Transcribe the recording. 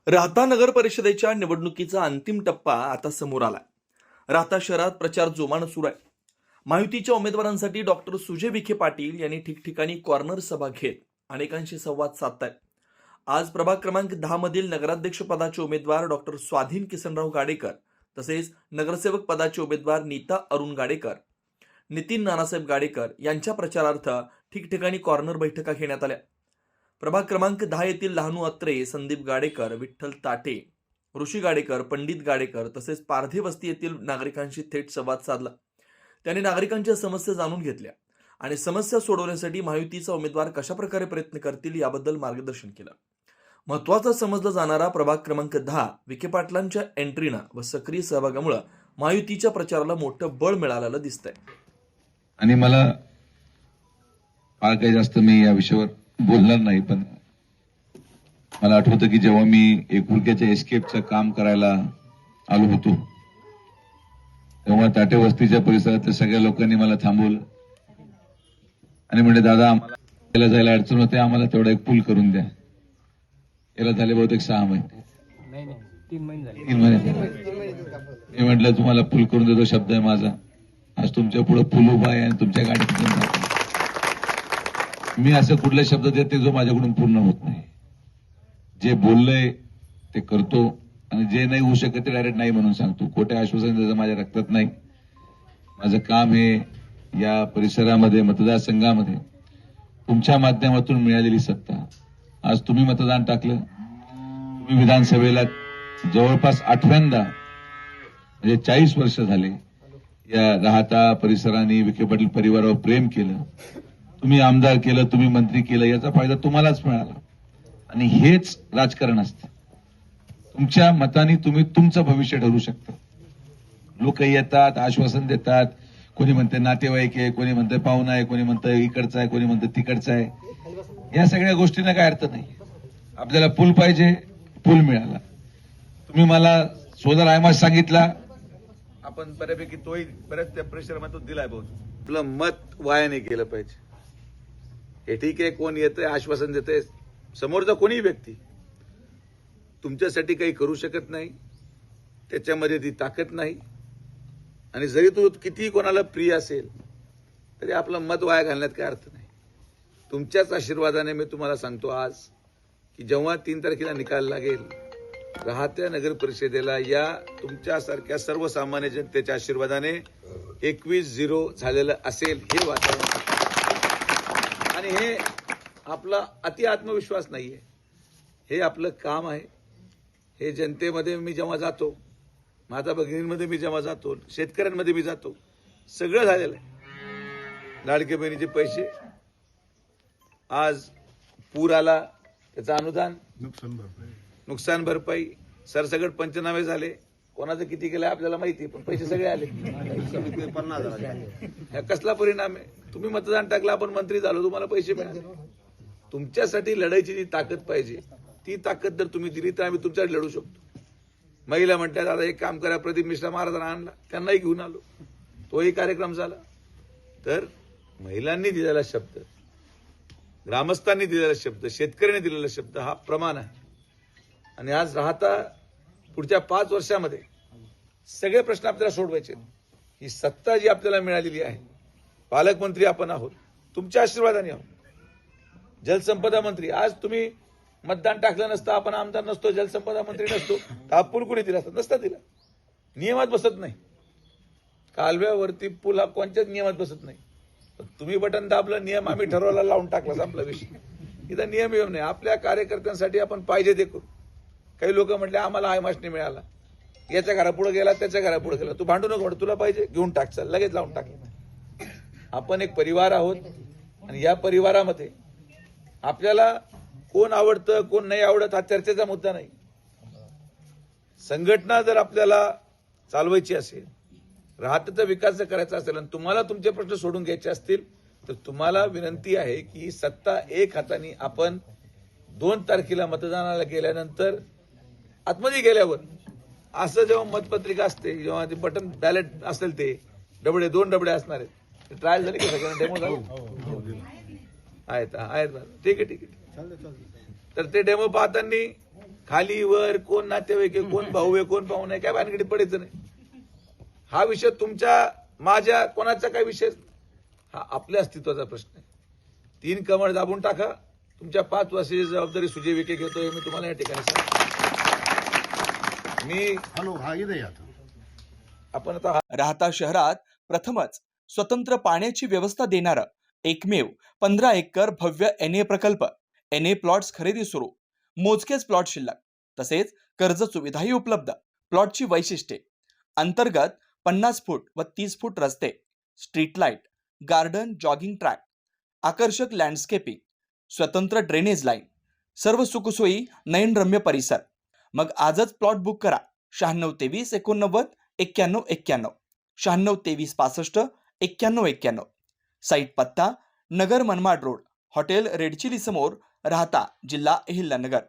राहता नगर परिषदेच्या निवडणुकीचा अंतिम टप्पा आता समोर आलाय. राहता शहरात प्रचार जोमानं सुरू आहे. महायुतीच्या उमेदवारांसाठी डॉक्टर सुजय विखे पाटील यांनी ठिकठिकाणी कॉर्नर सभा घेत अनेकांशी संवाद साधतायत. आज प्रभाग क्रमांक 10 मधील नगराध्यक्ष पदाचे उमेदवार डॉक्टर स्वाधीन किसनराव गाडेकर तसेच नगरसेवक पदाचे उमेदवार नीता अरुण गाडेकर, नितीन नानासाहेब गाडेकर यांच्या प्रचारार्थ ठिकठिकाणी कॉर्नर बैठका घेण्यात आल्या. प्रभाग क्रमांक 10 येथील लहानू अत्रे, संदीप गाडेकर, विठ्ठल ताटे, ऋषी गाडेकर, पंडित गाडेकर तसेच पारधी वस्ती येथील नागरिकांशी थेट संवाद साधला. त्यांनी नागरिकांच्या समस्या जाणून घेतल्या आणि समस्या सोडवण्यासाठी महायुतीचा उमेदवार कशाप्रकारे प्रयत्न करतील याबद्दल मार्गदर्शन केलं. महत्वाचा समजला जाणारा प्रभाग क्रमांक 10 विखे पाटलांच्या एंट्रीनं व सक्रिय सहभागामुळे महायुतीच्या प्रचाराला मोठं बळ मिळालेलं दिसतंय. आणि मला फार काही जास्त मी या विषयावर बोलणार नाही, पण मला आठवतं की जेव्हा मी एकुलक्याच्या एस्केपचं काम करायला आलो होतो तेव्हा ताटे वस्तीच्या परिसरात सगळ्या लोकांनी मला थांबवलं आणि म्हणजे दादा आम्हाला जायला अडचण होते, आम्हाला तेवढा एक पूल करून द्या. याला झाले बहुतेक 6 महिने 3 महिने मी म्हटलं तुम्हाला पूल करून देतो, शब्द आहे माझा. आज तुमच्या पुढे पूल उभा आहे आणि तुमच्या गाडीत मी असं कुठला शब्द देते जो माझ्याकडून पूर्ण होत नाही. जे बोललंय ते करतो आणि जे नाही होऊ शकत ते डायरेक्ट नाही म्हणून सांगतो. खोटे आश्वासन द्यायचं माझ्या रक्तात नाही. माझं काम हे या परिसरामध्ये मतदारसंघामध्ये तुमच्या माध्यमातून मिळालेली सत्ता. आज तुम्ही मतदान टाकलं, तुम्ही विधानसभेला जवळपास 8व्यांदा म्हणजे 40 वर्ष झाले या राहता परिसराने विखे पाटील परिवारावर प्रेम केलं. तुम्ही आमदार केलं, तुम्ही मंत्री केलं, याचा फायदा तुम्हालाच मिळाला. आणि हेच राजकारण असतं. तुमच्या मताने तुम्ही तुमचं भविष्य ठरवू शकता. लोक येतात, आश्वासन देतात, कोणी म्हणते नातेवाईक आहे, कोणी म्हणते पाहुणा आहे, कोणी म्हणतं इकडचा आहे, कोणी म्हणतं तिकडचा आहे. या सगळ्या गोष्टींना काय अर्थ नाही. आपल्याला पूल पाहिजे, पूल मिळाला. तुम्ही मला सोलर आयमास सांगितला, आपण बऱ्यापैकी तोही बऱ्याच त्या परिसरामध्ये दिलाय. बहुत आपलं मत वाया नाही केलं पाहिजे. हे ठीक आहे, कोण येतंय आश्वासन देतंय, समोरचा कोणीही व्यक्ती तुमच्यासाठी काही करू शकत नाही, त्याच्यामध्ये ती ताकद नाही. आणि जरी तो कितीही कोणाला प्रिय असेल तरी आपलं मत वाया घालण्यात काय अर्थ नाही. तुमच्याच आशीर्वादाने मी तुम्हाला सांगतो आज की जेव्हा 3 तारखेला निकाल लागेल, राहत्या नगर परिषदेला या तुमच्यासारख्या सर्वसामान्य जनतेच्या आशीर्वादाने 21-0 झालेलं असेल हे वातावरण. आणि हे आपला अति आत्मविश्वास नाहीये, हे आपलं काम आहे. हे जनतेमध्ये मी जेव्हा जातो, माता भगिनींमध्ये मी जेव्हा जातो, शेतकऱ्यांमध्ये मी जातो, सगळं झालेलं आहे. लाडके बहिणीचे पैसे, आज पूर आला त्याचं अनुदान, नुकसान भरपाई, सरसकट पंचनामे झाले. कोणाचं किती केलंय आपल्याला माहिती, पण पैसे सगळे आले. 50,000 कसला परिणाम आहे? तुम्ही मतदान टाकलं, आपण मंत्री झालो, तुम्हाला पैसे मिळाले. तुमच्यासाठी लढायची जी ताकद पाहिजे, ती ताकद जर तुम्ही दिली तर आम्ही तुमच्यासाठी लढू शकतो. महिला म्हणतात आता एक काम करा, प्रदीप मिश्रा महाराजांना आणला, त्यांनाही घेऊन आलो, तोही कार्यक्रम झाला. तर महिलांनी दिलेला शब्द, ग्रामस्थांनी दिलेला शब्द, शेतकऱ्यांनी दिलेला शब्द हा प्रमाण आहे. आणि आज राहता पुढच्या 5 वर्षामध्ये सगळे प्रश्न आपल्याला सोडवायचे. ही सत्ता जी आपल्याला मिळालेली आहे, पालकमंत्री आपण आहोत, तुमच्या आशीर्वादाने आहोत. जलसंपदा मंत्री, आज तुम्ही मतदान टाकलं नसतं, आपण आमदार नसतो, जलसंपदा मंत्री नसतो, तर हा पूल कुणी दिला असता? नसता दिला. नियमात बसत नाही. कालव्यावरती पूल हा कोणत्याच नियमात बसत नाही. तुम्ही बटन दाबलं, नियम आम्ही ठरवला, लावून टाकला, संपला विषय. इथं नियम नाही. आपल्या कार्यकर्त्यांसाठी आपण पाहिजे ते करू. काही लोक म्हटले आम्हाला आयमास नाही मिळाला, याच्या घरापुढे गेला, त्याच्या घरापुढे गेला, तू भांडू नको, तुला पाहिजे घेऊन टाक, चल, लगेच लावून टाकलं. आपण एक परिवार आहोत आणि या परिवारामध्ये आपल्याला कोण आवडतं कोण नाही आवडत हा चर्चेचा मुद्दा नाही. संघटना जर आपल्याला चालवायची असेल, राहत्याचा विकास जर करायचा असेल आणि तुम्हाला तुमचे प्रश्न सोडून घ्यायचे असतील तर तुम्हाला विनंती आहे की सत्ता एक हाताने आपण 2 तारखेला मतदानाला गेल्यानंतर आतमध्ये गेल्यावर असं जेव्हा मतपत्रिका असते, जेव्हा ते बटन बॅलेट असेल, ते डबडे 2 डबडे असणार आहेत, ट्रायल झाली की सगळ्यांना डेमो झाला आहेत. ठीक आहे. तर ते डेमो पाहताना खाली वर कोण नातेवाईक आहे, कोण भाऊ आहे, कोण भाऊ नाही, काय भानगडीत पडायचं नाही. हा विषय तुमच्या माझ्या कोणाचा काय विषय, हा आपल्या अस्तित्वाचा प्रश्न आहे. 3 कमळ दाबून टाका. तुमच्या 5 वर्षाची जबाबदारी सुजय विखे घेतोय मी तुम्हाला या ठिकाणी सांगतो. आपण आता राहता शहरात प्रथमच स्वतंत्र पाण्याची व्यवस्था देणारं एकमेव 15 एकर भव्य NA प्रकल्प. NA प्लॉट्स खरेदी सुरू. मोजकेच प्लॉट शिल्लक. तसेच कर्ज सुविधाही उपलब्ध. प्लॉटची वैशिष्ट्ये: अंतर्गत 50 फूट व 30 फूट रस्ते, street light, garden, jogging track, आकर्षक लँडस्केपिंग, स्वतंत्र ड्रेनेज लाईन, सर्व सुखसोयी, नयनरम्य परिसर. मग आजच प्लॉट बुक करा. 96 23 89 91, 96 23 65 91 91. साईट पत्ता: Nagar Manmad road, hotel red chilli समोर, राहता, जिल्हा अहिल्यानगर.